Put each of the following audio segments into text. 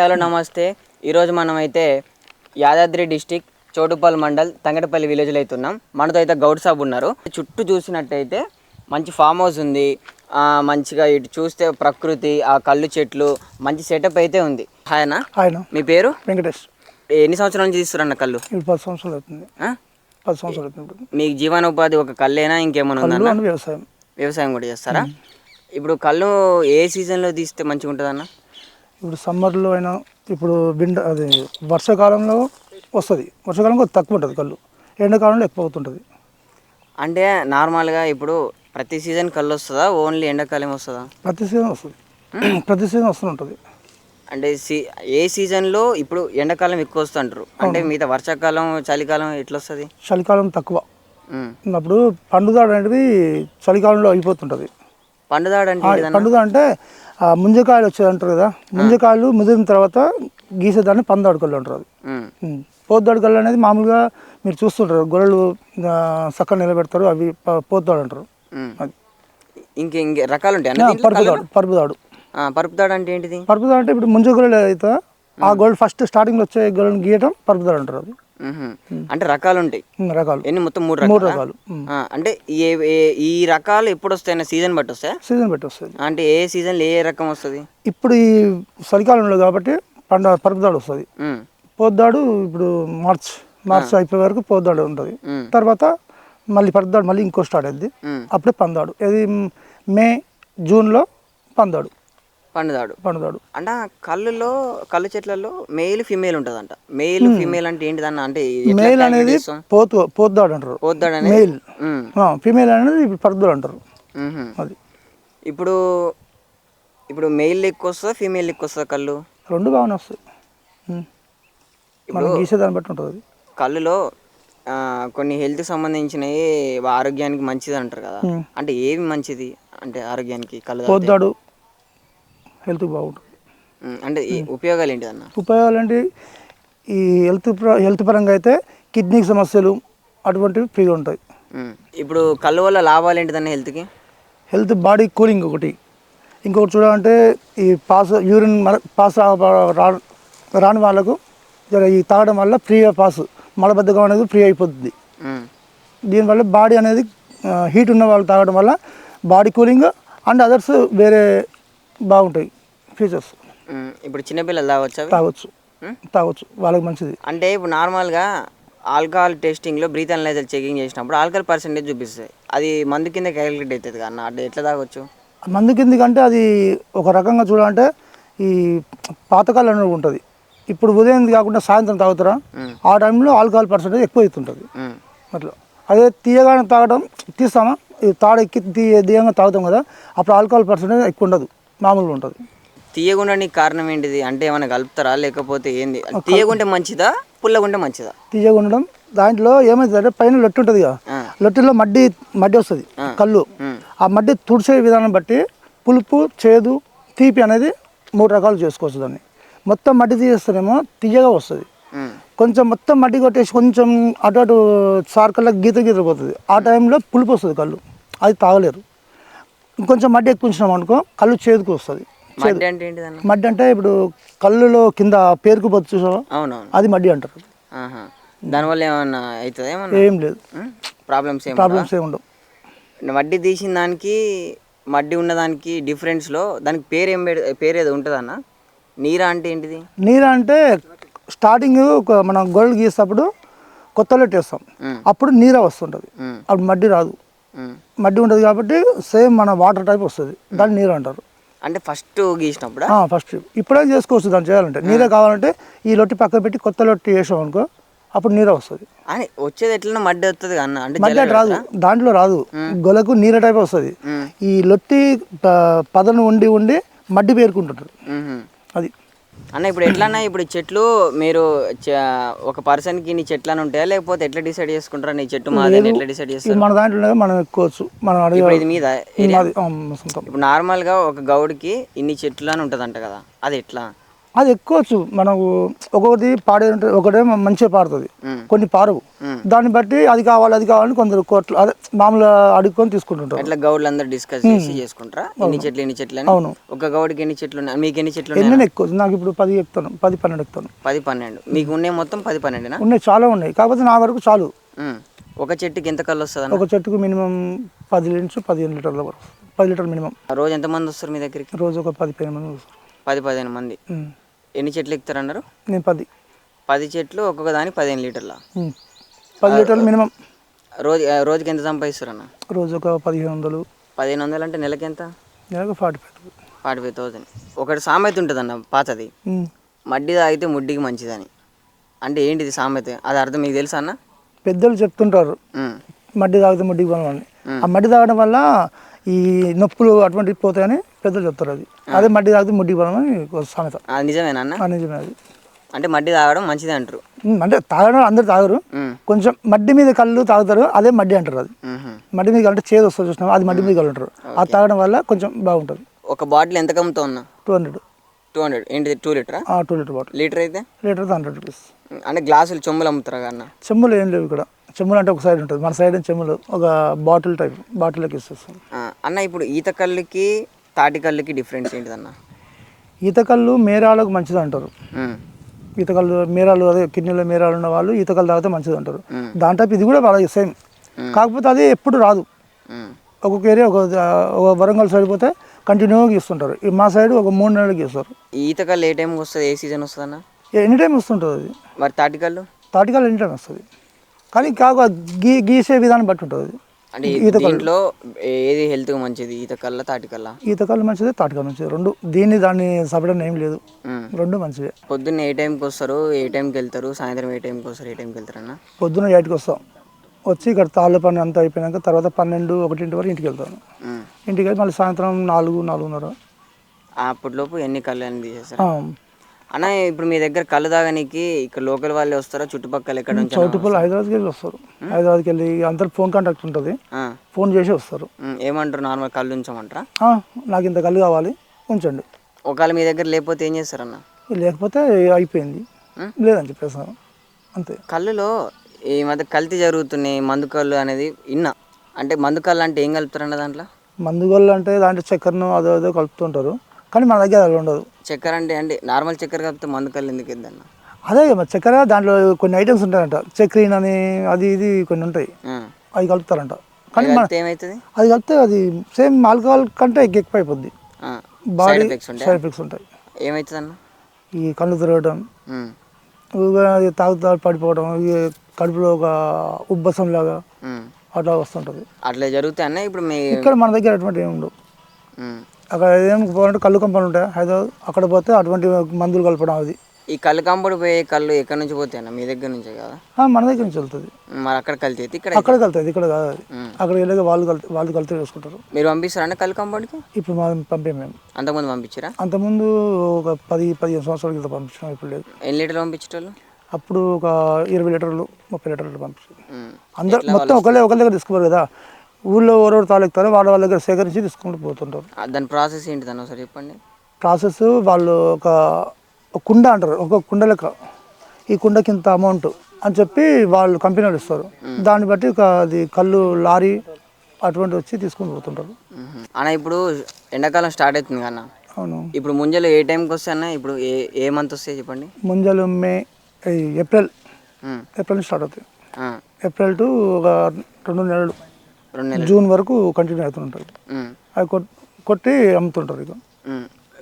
Hello నమస్తే. ఈరోజు మనమైతే యాదాద్రి డిస్టిక్ చోటుపల్లి మండల్ తంగటపల్లి విలేజ్లో అయితే ఉన్నాం. మనతో అయితే గౌడ్ సాబ్ ఉన్నారు. చుట్టూ చూసినట్టయితే మంచి ఫామ్ హౌస్ ఉంది. మంచిగా ఇటు చూస్తే ప్రకృతి, ఆ కళ్ళు చెట్లు, మంచి సెటప్ అయితే ఉంది. హాయ్ అన్న. మీ పేరు? వెంకటేష్. ఎన్ని సంవత్సరాల నుంచి తీస్తురన్న కళ్ళు? 10 సంవత్సరాలు అవుతుంది. 10 సంవత్సరాలు అవుతుంది. మీకు జీవనోపాధి ఒక కళ్ళేనా, ఇంకేమైనా ఉందా? వ్యవసాయం కూడా చేస్తారా? ఇప్పుడు కళ్ళు ఏ సీజన్లో తీస్తే మంచిగా ఉంటుంది అన్న? ఇప్పుడు సమ్మర్లో అయినా, ఇప్పుడు అది వర్షాకాలంలో వస్తుంది. వర్షాకాలం కొంచెం తక్కువ ఉంటుంది కళ్ళు, ఎండాకాలంలో ఎక్కువ అవుతుంటుంది. అంటే నార్మల్గా ఇప్పుడు ప్రతి సీజన్ కళ్ళు వస్తుందా, ఓన్లీ ఎండాకాలం వస్తుందా? ప్రతి సీజన్ వస్తుంది. ప్రతి సీజన్ వస్తుంటుంది. అంటే ఏ సీజన్లో ఇప్పుడు ఎండాకాలం ఎక్కువ వస్తుంటారు, అంటే మిగతా వర్షాకాలం చలికాలం ఎట్లా వస్తుంది? చలికాలం తక్కువ. అప్పుడు పండుదాడు అనేది చలికాలంలో అయిపోతుంటుంది. పండుదాడు అంటే ముంజకాయలు వచ్చేది అంటారు కదా, ముంజకాయలు ముదిరిన తర్వాత గీసేదాన్ని పందాడు కళ్ళు అంటారు. అది పోద్దాడు కళ్ళు అనేది మామూలుగా మీరు చూస్తుంటారు, గొర్రెలు చక్కగా నిలబెడతారు, అవి పోద్దాడు అంటారు. ఇంకే రకాలు ఉంటాయి. పరుపుదాడు. పరుపుదాడు అంటే ఏంటిది? పరుపుదాడు అంటే ఇప్పుడు ముంజ గొర్రెలు అయితే ఆ గొర్రెలు ఫస్ట్ స్టార్టింగ్లో వచ్చే గొర్రెలను గీయటం పరుపుదాడు అంటారు. అది అంటే రకాలు ఉంటాయి. రకాలు ఎన్ని? మొత్తం 3 రకాలు. అంటే ఈ రకాలు ఎప్పుడు వస్తాయి? సీజన్ బట్టి వస్తాయి. సీజన్ బట్టి వస్తుంది. అంటే ఏ సీజన్ ఏ రకం వస్తుంది? ఇప్పుడు ఈ చలికాలంలో కాబట్టి పరుపుదాడు వస్తుంది. పోద్దాడు ఇప్పుడు మార్చ్ అయిపోయే వరకు పోద్దాడు ఉంటుంది. తర్వాత మళ్ళీ పరుపుదాడు మళ్ళీ ఇంకో స్టార్ట్ అయింది, అప్పుడే పందాడు. ఇది మే జూన్లో పందాడు. పండుదాడు అంటే కళ్ళు చెట్లలో మెయిల్ ఫీమేల్ ఉంటుందంట. మెయిల్ ఫీమేల్ అంటే ఏంటిదన్న? అంటే మెయిల్ అనేది పోద్దాడు అంటారు. పోద్దాడు మెయిల్. ఫీమేల్ అనేది ఇప్పుడు పరుపుదాడు అంటారు. అది ఇప్పుడు మెయిల్ ఎక్కువ వస్తుందా, ఫీమేల్ ఎక్కువ వస్తుందా కళ్ళు? రెండు బాగానే వస్తాయి. మనం గీసేదాన్ని బట్టి ఉంటుంది. కళ్ళులో కొన్ని హెల్త్ సంబంధించినవి ఆరోగ్యానికి మంచిది అంటారు కదా, అంటే ఏవి మంచిది అంటే ఆరోగ్యానికి? కళ్ళు పోద్దాడు హెల్త్ బాగుంటుంది. అంటే ఉపయోగాలు ఏంటి అన్న? ఉపయోగాలు అంటే ఈ హెల్త్ పరంగా అయితే కిడ్నీకి సమస్యలు అటువంటివి ఫ్రీగా ఉంటాయి. ఇప్పుడు కళ్ళు వల్ల లాభాలు ఏంటిదన్న హెల్త్కి? హెల్త్ బాడీ కూలింగ్ ఒకటి. ఇంకొకటి చూడాలంటే ఈ యూరిన్ పాస్ రాని వాళ్ళకు ఈ తాగడం వల్ల ఫ్రీగా మలబద్ధకం అనేది ఫ్రీ అయిపోతుంది. దీనివల్ల బాడీ అనేది హీట్ ఉన్న వాళ్ళు తాగడం వల్ల బాడీ కూలింగ్ అండ్ అదర్స్ వేరే బాగుంటాయి ఫీచర్స్. ఇప్పుడు చిన్నపిల్లలు తాగొచ్చు, వాళ్ళకి మంచిది. అంటే ఇప్పుడు నార్మల్గా ఆల్కహాల్ టెస్టింగ్లో బ్రీత్ అనలైజర్ చెకింగ్ చేసినప్పుడు ఆల్కహాల్ పర్సెంటేజ్ చూపిస్తుంది. అది మందు కింద క్యాలిక్యులేట్ అవుతుంది కదా, అంటే ఎట్లా తాగొచ్చు? మందు కిందకంటే అది ఒక రకంగా చూడాలంటే ఈ పాతకాలం అనేది ఉంటుంది. ఇప్పుడు ఉదయం కాకుండా సాయంత్రం తాగుతారా, ఆ టైంలో ఆల్కహాల్ పర్సెంటేజ్ ఎక్కువ అవుతుంటుంది. అట్లా అదే తీయగానే తాగడం తీస్తామా, ఈ తాడెక్కి తీయంగా తాగుతాం కదా, అప్పుడు ఆల్కహాల్ పర్సెంటేజ్ ఎక్కువ ఉండదు, మామూలుగా ఉంటుంది. తీయగుండడానికి కారణం ఏంటిది? అంటే ఏమైనా కలుపుతారా లేకపోతే ఏంది? తీయగుంటే మంచిదా, పుల్లగుంటే మంచిదా? తీయగుండడం దాంట్లో ఏమవుతుందంటే పైన లొట్టు ఉంటుంది కదా, లొట్టులో మడ్డి వస్తుంది కళ్ళు. ఆ మడ్డి తుడిచే విధానం బట్టి పులుపు, చేదు, తీపి అనేది 3 రకాలు చేసుకోవచ్చు. దాన్ని మొత్తం మడ్డి తీసేస్తేనేమో తీయగా వస్తుంది. కొంచెం మొత్తం మడ్డి కొట్టేసి కొంచెం అటు సార్కల్లా గీత పోతుంది, ఆ టైంలో పులుపు వస్తుంది కళ్ళు, అది తాగలేరు. ఇంకొంచెం మడ్డి ఎక్కువ అనుకో కళ్ళు చేదుకు వస్తుంది. మడ్డి అంటే ఇప్పుడు కళ్ళులో కింద పేరుకుపోతుంది చూసావా, అది మడ్డి అంటారు. దానివల్ల ఏమన్నా అవుతుంది? ఏం లేదు, ప్రాబ్లమ్స్ ఏమి ఉండవు. మడ్డి తీసిన దానికి మడ్డి ఉన్నదానికి డిఫరెన్స్లో దానికి పేరు ఏదో ఉంటుంది అన్న? నీరా అంటే ఏంటిది? నీరా అంటే స్టార్టింగ్ మనం గొర్రెలు గీసేటప్పుడు కొత్త లొట్టు వేస్తాం, అప్పుడు నీరా వస్తుంటుంది, అప్పుడు మడ్డి రాదు. మడ్డి ఉంటుంది కాబట్టి సేమ్ మన వాటర్ టైప్ వస్తుంది, దాన్ని నీరు అంటారు. అంటే ఫస్ట్ గీసినప్పుడు ఫస్ట్ ఇప్పుడే చేసుకోవచ్చు. దాన్ని చేయాలంటే నీరే కావాలంటే ఈ లొట్టి పక్కన పెట్టి కొత్త లొట్టి వేసాం అనుకో, అప్పుడు నీర వస్తుంది. అని వచ్చేది ఎట్లా మడ్డి వస్తుంది అన్న? అంటే మడ్డి రాదు, దాంట్లో రాదు, గొలకు నీర టైప్ వస్తుంది. ఈ లొట్టి పదను ఉండి మడ్డి పేరుకుంటుంటారు. అది అన్న ఇప్పుడు ఎట్లా అన్న, ఇప్పుడు చెట్లు మీరు ఒక పర్సన్కి నీ చెట్లు అని ఉంటాయా, లేకపోతే ఎట్లా డిసైడ్ చేసుకుంటారా నీ చెట్టు మాది ఎట్లా డిసైడ్ చేస్తారు? మన దాంట్లో మనం ఎక్కువచ్చు, మనం ఇది మీద ఇప్పుడు నార్మల్గా ఒక గౌడ్కి ఇన్ని చెట్లు అని ఉంటుంది అంట కదా, అది ఎట్లా? అది ఎక్కువచ్చు మనకు ఒక్కొక్కటి పాడే ఉంటుంది, ఒకటేమో మంచిగా పాడుతుంది, కొన్ని పారవు. దాన్ని బట్టి అది కావాలని కొందరు కోట్లు అదే మామూలుగా అడుక్కొని తీసుకుంటుంటారు. అట్లా గౌడ్లు అందరూ డిస్కస్ చేసి చేసుకుంటారా ఎన్ని చెట్లు అని? అవును. ఒక గౌడికి ఎన్ని చెట్లు ఉన్నాయి? మీకు ఎన్ని చెట్లు ఉన్నాయి? ఎన్ని ఎక్కువ నాకు ఇప్పుడు 10 ఎక్కుతాను, 10-12 ఎక్కుతాను. 10-12 మీకు ఉన్నాయి మొత్తం 10-12 ఉన్నాయి, చాలా ఉన్నాయి. కాకపోతే నా వరకు చాలు. ఒక చెట్టుకి ఎంత కళ్ళు వస్తుంది? ఒక చెట్టుకు మినిమం 10 నుంచి 15 లీటర్ల వరకు, 10 లీటర్లు మినిమం. రోజు ఎంతమంది వస్తారు మీ దగ్గరికి? రోజు ఒక 10-15 మంది వస్తారు. 10-15 మంది. ఎన్ని చెట్లు ఎక్కుతారన్నారు? నేను 10 చెట్లు, ఒక్కొక్క దానికి 15 లీటర్ల. 10 లీటర్లు మినిమం. రోజుకి ఎంత సంపాదిస్తారు అన్న? రోజు ఒక 1500. 1500 అంటే నెలకి ఎంత? నెలకు 45,000. ఒకటి సామెత ఉంటుంది అన్న పాతది, మడ్డి తాగితే ముడ్డికి మంచిదని. అంటే ఏంటిది సామెత? అది అర్థం మీకు తెలుసా అన్న? పెద్దలు చెప్తుంటారు మడ్డి తాగితే ముడ్డికి బలం. ఆ మడ్డి తాగడం వల్ల ఈ నొప్పులు అటువంటివి పోతాయని పెద్దలు చెప్తారు. అదే మడ్డి తాగితే ముడ్డికి బలం అని సామెత. అది నిజమేనా అన్న? నిజమే. అది అంటే మడ్డి తాగడం మంచిది అంటారు. అంటే తాగడం అందరు తాగరు, కొంచెం మడ్డి మీద కళ్ళు తాగుతారు, అదే మడ్డి అంటారు. అది మడ్డి మీద అంటే చేదు వస్తుంది చూసినా, అది మడ్డి మీద కళ్ళు అంటారు. అది తాగడం వల్ల కొంచెం బాగుంటుంది. ఒక బాటిల్ ఎంత కమ్ముతా ఉన్నా? 200. ఏంటిది 2 లీటరా? 2 లీటర్ బాటిల్. లీటర్ అయితే? Litre 100 rupees. అంటే గ్లాసులు చెమ్ములు అమ్ముతారా అన్న? చెమ్ములు ఏం లేవు ఇక్కడ. చెమ్ములు అంటే ఒక సైడ్ ఉంటుంది, మన సైడ్ చెమ్ములు ఒక బాటిల్ టైప్ బాటిల్లోకి ఇస్తాం అన్న. ఇప్పుడు ఈత కళ్ళుకి తాటి కళ్ళుకి డిఫరెన్స్ ఏంటిదన్న? ఈత కళ్ళు మేరాలకు మంచిది అంటారు. ఈత కళ్ళు మేరాలు, అదే కిడ్నీలో మేరాలు ఉన్న వాళ్ళు ఈత కళ్ళు తాగితే మంచిది అంటారు. దాని టైప్ ఇది కూడా బాగా సేమ్, కాకపోతే అది ఎప్పుడు రాదు. ఒక్కొక్క ఏరియా ఒక వరంగల్ సైడ్ పోతే కంటిన్యూగా గీస్తుంటారు. మా సైడ్ ఒక 3 నెలలు గీస్తారు. ఈత కళ్ళు ఏ టైంకి వస్తుంది? ఏ సీజన్ వస్తుంది అన్న? ఎనీ టైం వస్తుంటుంది అది. మరి తాటి కళ్ళు? తాటి కళ్ళు ఎనీ టైం వస్తుంది, కానీ గీసే విధానం బట్టి ఉంటుంది. అంటే దీంట్లో ఏది హెల్త్గా మంచిది? ఈత కళ్ళ తాటి కళ్ళ? ఈత కళ్ళు మంచిది, తాటి కళ్ళు మంచిది, రెండు. దాన్ని సపరేట్ ఏం లేదు, రెండు మంచిదే. పొద్దున్న ఏ టైంకి వస్తారు, ఏ టైంకి వెళ్తారు? సాయంత్రం ఏ టైంకి వస్తారు, ఏ టైంకి వెళ్తారు అన్న? పొద్దున్న 8కి వస్తాం, వచ్చి ఇక్కడ తాళ్ళ పని అంతా అయిపోయినాక తర్వాత 12-1 వరకు ఇంటికి వెళ్తాను. ఇంటికి వెళ్ళి మళ్ళీ సాయంత్రం 4-4:30 అప్పటిలోపు ఎన్ని కళ్ళు అని తీసేస్తారు అన్న? ఇప్పుడు మీ దగ్గర కళ్ళు తాగడానికి ఇక్కడ లోకల్ వాళ్ళే వస్తారా? చుట్టుపక్కల ఎక్కడ నుంచి? చుట్టుపక్కల హైదరాబాద్కి వెళ్ళి వస్తారు. హైదరాబాద్కి వెళ్ళి అందరు ఫోన్ కాంటాక్ట్ ఉంటుంది, ఫోన్ చేసి వస్తారు. ఏమంటారు? నార్మల్ కళ్ళు ఉంచమంటారా? నాకు ఇంత కళ్ళు కావాలి, ఉంచండి. ఒకవేళ మీ దగ్గర లేకపోతే ఏం చేస్తారన్న? లేకపోతే అయిపోయింది, లేదని చెప్పేస్తాను అంతే. కళ్ళులో ఈ మధ్య కల్తీ జరుగుతున్నాయి, మందు కళ్ళు అనేది ఇన్నా. అంటే మందు కళ్ళు అంటే ఏం కలుపుతారన్న దాంట్లో? మందు కళ్ళు అంటే దాంట్లో చక్కెరను అదో కలుపుతుంటారు, కానీ మన దగ్గర అది ఉండదు. చక్కెర అంటే నార్మల్ చక్కెర కలిపితే మందు కళ్ళు ఎందుకు ఇద్దన్న? అదే చక్కెర, దాంట్లో కొన్ని ఐటమ్స్ ఉంటాయంట, చక్రీన్ అని అది ఇది కొన్ని ఉంటాయి, అవి కలుపుతారంట. కానీ ఏమవుతుంది? అది కలిపితే అది సేమ్ ఆల్కహాల్ కంటే ఎక్కువ అయిపోద్ది, బాడీ సైడ్ ఎఫెక్ట్స్ ఉంటాయి. ఏమవుతుంది అన్న? ఈ కళ్ళు తిరగడం, తాగుతా పడిపోవడం, కడుపులో ఒక ఉబ్బసం లాగా అట్లా వస్తుంటుంది. అట్లా జరుగుతాయి అన్న. ఇప్పుడు ఇక్కడ మన దగ్గర అటువంటి ఏమి ఉండవు. అక్కడ ఏం పోవాలంటే కళ్ళు కంపౌండ్ ఉంటాయి హైదరాబాద్, అక్కడ పోతే అటువంటి మందులు కలపడం. అది ఈ కళ్ళు కంపౌండ్ పోయే కళ్ళు ఎక్కడి నుంచి పోతాయి అన్న? మీ దగ్గర నుంచే కదా? మన దగ్గర నుంచి వెళ్తుంది. మరి అక్కడ కలితే ఇక్కడ కలుతుంది, ఇక్కడ కాదు. అక్కడ వెళ్ళి వాళ్ళు కలితే వేసుకుంటారు. మీరు పంపిస్తారంటే కళ్ళు కంపౌండ్కి? ఇప్పుడు పంపాము మేము. అంతకుముందు పంపించారా? అంతకుముందు ఒక 10-15 సంవత్సరాల క్రితం పంపించాం, ఇప్పుడు లేదు. ఎన్ని లీటర్లు పంపించేటోళ్ళు? అప్పుడు ఒక 20 లీటర్లు 30 లీటర్లు పంపించారు. అందరు మొత్తం ఒకళ్ళ దగ్గర తీసుకోవాలి కదా, ఊళ్ళో ఎవరెవరు తాలెక్తారో వాళ్ళ దగ్గర సేకరించి తీసుకుంటూ పోతుంటారు. దాని ప్రాసెస్ ఏంటి దాన్ని ఒకసారి చెప్పండి. ప్రాసెస్ వాళ్ళు ఒక కుండ అంటారు, ఒక కుండ లెక్క, ఈ కుండకి ఇంత అమౌంట్ అని చెప్పి వాళ్ళు కంపెనీలు ఇస్తారు. దాన్ని బట్టి అది కళ్ళు లారీ అటువంటి వచ్చి తీసుకొని పోతుంటారు. అన్న ఇప్పుడు ఎండాకాలం స్టార్ట్ అవుతుంది కన్నా. అవును. ఇప్పుడు ముంజలు ఏ టైంకి వస్తాయి అన్న? ఇప్పుడు ఏ మంత్ వస్తాయి చెప్పండి? ముంజలు ఏప్రిల్ నుంచి స్టార్ట్ అవుతాయి. ఏప్రిల్ టు ఒక 2 నెలలు, జూన్ వరకు కంటిన్యూ అవుతుంటారు. అవి కొట్టి అమ్ముతుంటారు. ఇక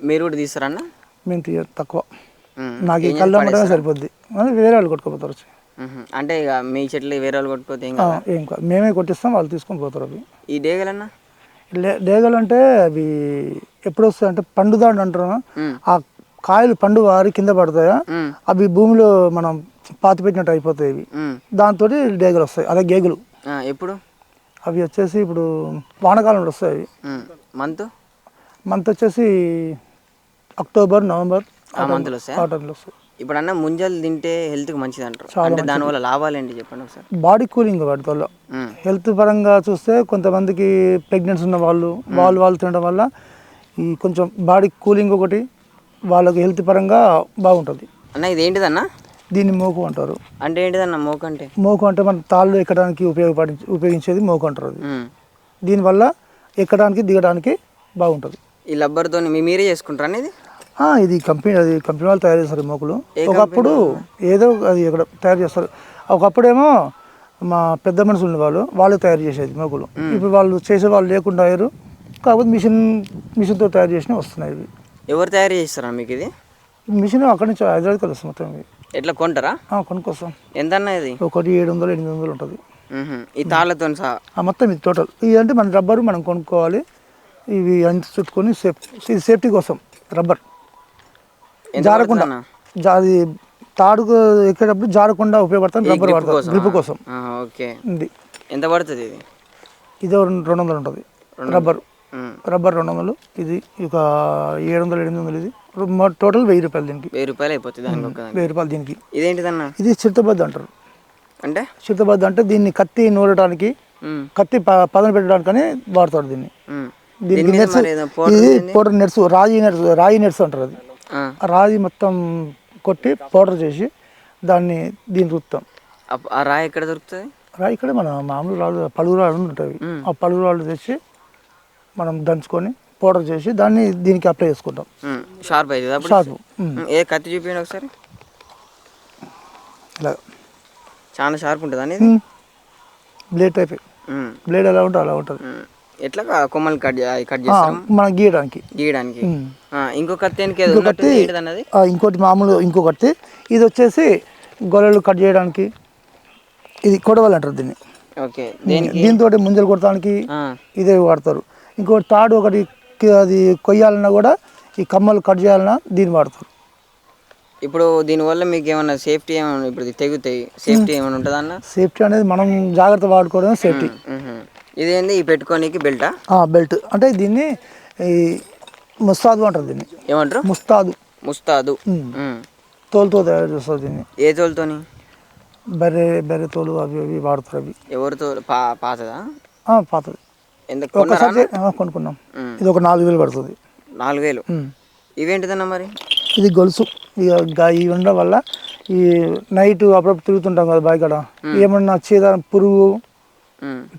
మీరు కూడా తీస్తారన్న? మేము తక్కువ, నాకు ఈ కళ్ళు అమ్మడమే సరిపోద్ది, వేరే వాళ్ళు కొట్టుకుపోతారు. అంటే ఇక మీ చెట్లు వేరే వాళ్ళు కొట్టుకోతే ఏం కాదు, మేమే కొట్టిస్తాం, వాళ్ళు తీసుకొని పోతారు. అవి ఈ డేగలన్నా? డేగలు అంటే అవి ఎప్పుడు వస్తాయి అంటే పండుదాడు అంటారు. ఆ కాయలు పండు వారి కింద పడతాయా, అవి భూమిలో మనం పాతి పెట్టినట్టు అయిపోతాయి. ఇవి దాంతో డేగలు వస్తాయి, అదే గేగులు. ఎప్పుడు అవి వచ్చేసి ఇప్పుడు వానాకాలంలో వస్తాయి. అవి మంత్ వచ్చేసి అక్టోబర్, నవంబర్ ఆ టైంలో వస్తాయి. ఇప్పుడు అన్న ముంజలు తింటే హెల్త్కి మంచిది అంటారు, అంటే దానివల్ల లాభాలు ఏంటి చెప్పండి ఒకసారి. బాడీ కూలింగ్ వాటి వల్ల, హెల్త్ పరంగా చూస్తే కొంతమందికి ప్రెగ్నెన్సీ ఉన్న వాళ్ళు తినడం వల్ల ఈ కొంచెం బాడీ కూలింగ్ ఒకటి, వాళ్ళకి హెల్త్ పరంగా బాగుంటుంది. అన్న ఇది ఏంటిదన్నా? దీన్ని మోకు అంటారు. అంటే ఏంటిదన్న మోకు అంటే? మోకు అంటే మన తాళ్ళు ఎక్కడానికి ఉపయోగించేది మోకు అంటారు. అది దీనివల్ల ఎక్కడానికి దిగడానికి బాగుంటుంది. ఈ రబ్బర్తో మీరే చేసుకుంటారా ఇది? ఇది కంపెనీ వాళ్ళు తయారు చేస్తారు మోకులు. ఒకప్పుడు ఏదో అది ఇక్కడ తయారు చేస్తారు. ఒకప్పుడేమో మా పెద్ద మనుషులు వాళ్ళు తయారు చేసేది మోకులు. ఇప్పుడు వాళ్ళు చేసే వాళ్ళు లేకుండా అయ్యారు. కాకపోతే మిషన్తో తయారు చేసినవి వస్తున్నాయి. ఇవి ఎవరు తయారు చేస్తారా మీకు ఇది? మిషన్ అక్కడి నుంచి హైదరాబాద్కి వస్తుంది మొత్తం. ఇవి ఎట్లా కొంటారా? కొనుక్కొస్తాం. ఎంత అన్న ఇది? ఒకటి 700-800 ఉంటుంది. ఈ తాళ్ళతో సహా మొత్తం ఇది టోటల్. ఇది అంటే మన రబ్బరు మనం కొనుక్కోవాలి. ఇవి అంత చుట్టుకొని ఇది సేఫ్టీ కోసం రబ్బర్ జారకుండా, అది తాడుకు ఎక్కేటప్పుడు జారకుండా ఉపయోగపడుతుంది. రబ్బర్ వాడతాం గ్రిప్ కోసం. ఓకే. ఎంత పడుతుంది ఇది? ఇది 200 ఉంటుంది రబ్బర్ 200. ఇది ఒక 700-800. ఇది టోటల్ 1000 రూపాయలు. దీనికి 1000 రూపాయలు అయిపోతుంది. 1000 రూపాయలు దీనికి. ఇదేంటిదన్నా? ఇది చిరుతబద్ద అంటారు. అంటే చిరుతబద్ద అంటే దీన్ని కత్తి నూరడానికి, కత్తి పదన పెట్టడానికని వాడతారు దీన్ని. దీనికి నెట్స్, ఇది పౌడర్ నెట్స్, రాయి నెట్స్ అంటారు. అది ఆ రాయి మొత్తం కొట్టి పౌడర్ చేసి దీన్ని రుత్తాం. ఆ రాయి ఎక్కడ దొరుకుతుంది? రాయి ఇక్కడ మన మామూలు రాళ్ళు, పలుగు రాళ్ళు ఉంటాయి. ఆ పలుగు రాళ్ళు తెచ్చి మనం దంచుకొని పౌడర్ చేసి దీనికి అప్లై చేసుకుంటాం. షార్ప్ అవుతుంది. షార్ప్. ఏ కత్తి చూపించండి ఒకసారి. ఇలా చాలా షార్ప్ ఉంటుంది అని. Blade type. బ్లేడ్ ఎలా ఉంటుంది అలా ఉంటుంది. ఎట్లా కొమ్మలు కట్ చేస్తాం మనం గీయడానికి. ఇంకో కత్తి ఇంకోటి మామూలు ఇంకో కత్తి. ఇది వచ్చేసి గొర్రెలు కట్ చేయడానికి. ఇది కొడవలు అంటారు దీన్ని. దీంతో ముంజలు కొడటానికి ఇదే వాడతారు. ఇంకోటి తాడు ఒకటి అది కొయ్యాలన్నా కూడా, ఈ కమ్మలు కట్ చేయాలన్నా దీన్ని వాడతారు. ఇప్పుడు దీనివల్ల మీకు ఏమన్నా సేఫ్టీ ఏమైనా, ఇప్పుడు తెగుతాయి, సేఫ్టీ ఏమైనా ఉంటుందా అన్న? సేఫ్టీ అనేది మనం జాగ్రత్త వాడుకోవడం సేఫ్టీ. ఇదేంది ఈ పెట్టుకోనికి బెల్టా? బెల్ట్ అంటే దీన్ని ఈ ముస్తాదు అంటారు. దీన్ని ఏమంటారు? ముస్తాదు. తోలుతో తయారు చేస్తారు దీన్ని. ఏ తోలుతోని? బర్రె తోలు అవి వాడతారు. అవి ఎవరి తోలు? పాతదా? పాతది. ఒకసారి కొనుక్కున్నాం. ఇది ఒక 4000 పడుతుంది. 4000. ఇవేంటిదన్నా మరి? ఇది గొలుసు. ఇవి ఉండడం వల్ల ఈ నైట్ అప్పుడప్పుడు తిరుగుతుంటాం కదా బాయికాడ, ఏమన్నా పురుగు,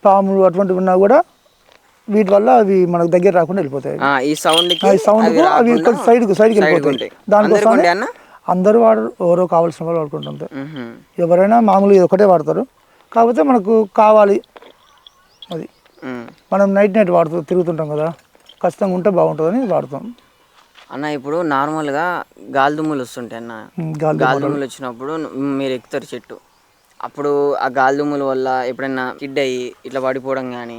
పాములు అటువంటివి ఉన్నా కూడా వీటి వల్ల అవి మనకు దగ్గర రాకుండా వెళ్ళిపోతాయి. ఈ సౌండ్ అవి సైడ్కి వెళ్ళిపోతాయి. దానికోసం అందరూ వాడరు, ఎవరో కావాల్సిన వాళ్ళు వాడుకుంటుంటారు. ఎవరైనా మామూలుగా ఇది ఒకటే వాడతారు. కాకపోతే మనకు కావాలి అది. మనం నైట్ తిరుగుతుంటాం కదా, ఖచ్చితంగా ఉంటే బాగుంటుందని వాడతాం. అన్న ఇప్పుడు నార్మల్గా గాలిదుమ్ములు వస్తుంటాయి అన్న. గాలిదుమ్ములు వచ్చినప్పుడు మీరు ఎక్కుతారు చెట్టు. అప్పుడు ఆ గాలిదుమ్ముల వల్ల ఎప్పుడైనా కిడ్ అయ్యి ఇట్లా పడిపోవడం కానీ,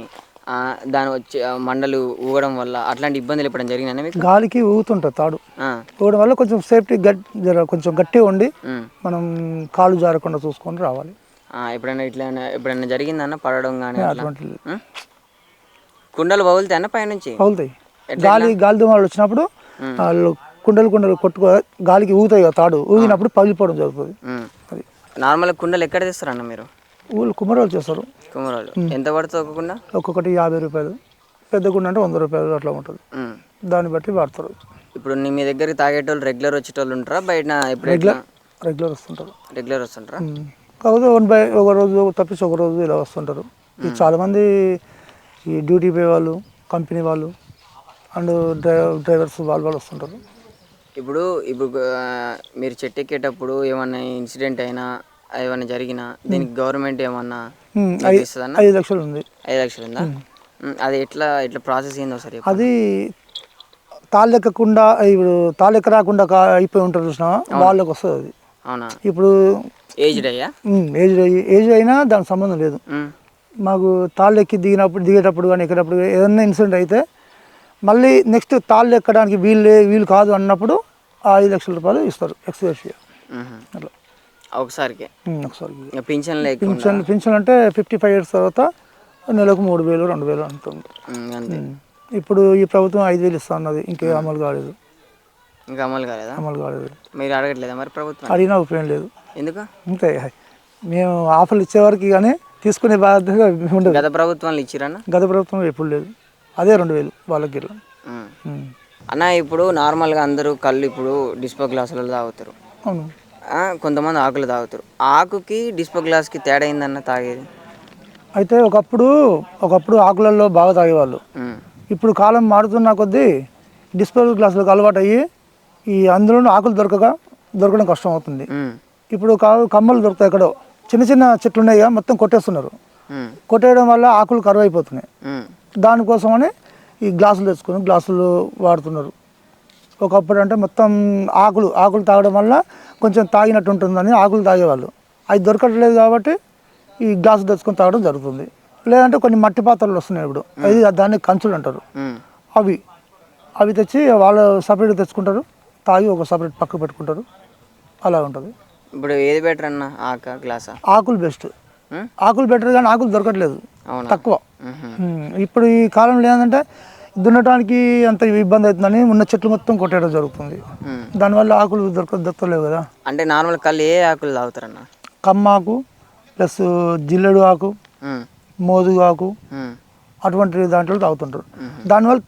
దాని వచ్చి మండలు ఊగడం వల్ల అట్లాంటి ఇబ్బందులు ఎప్పుడైనా జరిగినా మీకు? గాలికి ఊగుతుంటుంది తాడు. ఊగడం వల్ల కొంచెం సేఫ్టీ కొంచెం గట్టిగా ఉండి మనం కాలు జారకుండా చూసుకొని రావాలి. ఎప్పుడైనా జరిగిందన్న పడడం కానీ? అటువంటి కుండలు పగులుతాయి అన్న పైనుంచి? పగులుతాయి. గాలి దుమ్మాలు వచ్చినప్పుడు వాళ్ళు కుండలు కొట్టుకో గాలికి ఊగుతాయి కదా, తాడు ఊగినప్పుడు పగిలిపోవడం జరుగుతుంది. అది నార్మల్ కుండలు ఎక్కడ తెస్తారన్న మీరు? ఊళ్ళు కుమ్మరోళ్ళు చేస్తారు. కుమ్మరోళ్ళు. ఎంత పడుతుంది ఒక కుండ? ఒక్కొక్కటి 50 రూపాయలు. పెద్ద కుండ అంటే 100 రూపాయలు అట్లా ఉంటుంది. దాన్ని బట్టి వాడతారు. ఇప్పుడు మీ దగ్గరికి తాగేటోళ్ళు రెగ్యులర్ వచ్చేటోళ్ళు ఉంటారా? బయట రెగ్యులర్ వస్తుంటారు. రెగ్యులర్ వస్తుంటారా? కాకపోతే ఒక రోజు తప్పించి ఒక రోజు ఇలా వస్తుంటారు. చాలామంది ఈ డ్యూటీ పోయే వాళ్ళు, కంపెనీ వాళ్ళు అండ్ డ్రైవర్స్ వాళ్ళు వస్తుంటారు. ఇప్పుడు మీరు చెట్టు ఎక్కేటప్పుడు ఏమన్నా ఇన్సిడెంట్ అయినా, ఏమన్నా జరిగినా దీనికి గవర్నమెంట్ ఏమన్నా 5 లక్షలు ఉంది. 5 లక్షలు ఉందా? అది ఎట్లా ప్రాసెస్ ఏందో సరే. అది తాళ్ళెక్కకుండా, ఇప్పుడు తాళ్ళెక్క రాకుండా అయిపోయి ఉంటారు చూసినా, వాళ్ళకి వస్తుంది అది. అవునా? ఇప్పుడు ఏజ్ అయినా దానికి సంబంధం లేదు. మాకు తాళ్ళు ఎక్కి దిగేటప్పుడు కానీ ఎక్కేటప్పుడు ఏదైనా ఇన్సిడెంట్ అయితే మళ్ళీ నెక్స్ట్ తాళ్ళు ఎక్కడానికి వీలు కాదు అన్నప్పుడు 5 లక్షల రూపాయలు ఇస్తారు ఎక్స్‌గ్రేషియా. అట్లా ఒకసారికి. పింఛన్ అంటే 55 years తర్వాత నెలకు 3000, 2000 అంటుంది. ఇప్పుడు ఈ ప్రభుత్వం 5000 ఇస్తా ఉన్నది. ఇంకా అమలు కాలేదు. అమలు కాలేదు. మీరు అడగట్లేదా మరి ప్రభుత్వం? అడిగినా ఉపయోగం లేదు. ఎందుకు? అంతే, మేము ఆఫర్లు ఇచ్చేవారికి కానీ తీసుకునే బాధ్యత ఉండదు. గత ప్రభుత్వాలు ఇచ్చిరన్నా? గత ప్రభుత్వం ఎప్పుడు లేదు. అదే 2000 వాళ్ళకి. అన్న ఇప్పుడు నార్మల్గా అందరూ కళ్ళు ఇప్పుడు డిస్పో గ్లాసులలో తాగుతారు, అవును. కొంతమంది ఆకులు తాగుతారు. ఆకుకి డిస్పో గ్లాస్కి తేడా ఏందన్న తాగేది? అయితే ఒకప్పుడు ఆకులలో బాగా తాగేవాళ్ళు. ఉమ్, ఇప్పుడు కాలం మారుతున్న కొద్దీ డిస్పోజల్ గ్లాసులకు అలవాటు అయ్యి అందులోనూ ఆకులు దొరకడం కష్టం అవుతుంది. ఉమ్, ఇప్పుడు కమ్మలు దొరుకుతాయి ఎక్కడో, చిన్న చిన్న చెట్లు ఉన్నాయి కదా, మొత్తం కొట్టేస్తున్నారు. ఉమ్, కొట్టేయడం వల్ల ఆకులు కరువు అయిపోతున్నాయి. ఉమ్, దానికోసమని ఈ గ్లాసులు తెచ్చుకొని గ్లాసులు వాడుతున్నారు. ఒకప్పుడు అంటే మొత్తం ఆకులు తాగడం వల్ల కొంచెం తాగినట్టు ఉంటుందని ఆకులు తాగేవాళ్ళు. అవి దొరకట్లేదు కాబట్టి ఈ గ్లాసు తెచ్చుకొని తాగడం జరుగుతుంది. లేదంటే కొన్ని మట్టి పాత్రలు వస్తున్నాయి ఇప్పుడు, అది దాన్ని కంచులు అంటారు. ఉమ్. అవి తెచ్చి వాళ్ళు సపరేట్గా తెచ్చుకుంటారు, తాగి ఒక సపరేట్ పక్క పెట్టుకుంటారు. అలా ఉంటుంది. ఇప్పుడు ఏది బెటర్ అన్న, ఆక గ్లాసా? ఆకులు బెస్ట్. ఉమ్, ఆకులు బెటర్, కానీ ఆకులు దొరకట్లేదు, అవునా? తక్కువ. ఉహు, ఇప్పుడు ఈ కాలంలో ఏంటంటే దున్నటానికి అంత ఇబ్బంది అవుతుందని ఉన్న చెట్లు మొత్తం కొట్టేయడం జరుగుతుంది. ఉమ్. దానివల్ల ఆకులు దొరకలేవు కదా. అంటే నార్మల్ కళ్ళు ఏ ఆకులు తాగుతారన్న? కమ్మాకు ప్లస్ జిల్లెడు ఆకు, ఉమ్, మోదుగు ఆకు, ఉమ్, అటువంటి దాంట్లో తాగుతుంటారు. దానివల్ల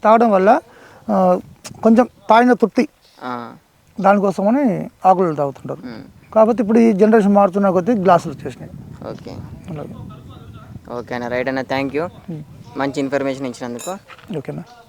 తాగడం వల్ల కొంచెం తాగిన తృప్తి, ఆ, దానికోసమని ఆకులు తాగుతుంటారు. ఉమ్. కాకపోతే ఇప్పుడు ఈ జనరేషన్ మారుతున్న కొద్దీ గ్లాసులు వచ్చేసినాయి. ఓకే, అలాగే. ఓకే అన్న, రైట్ అన్న, థ్యాంక్ యూ. మంచి ఇన్ఫర్మేషన్ ఇచ్చినందుకు. ఓకేనా.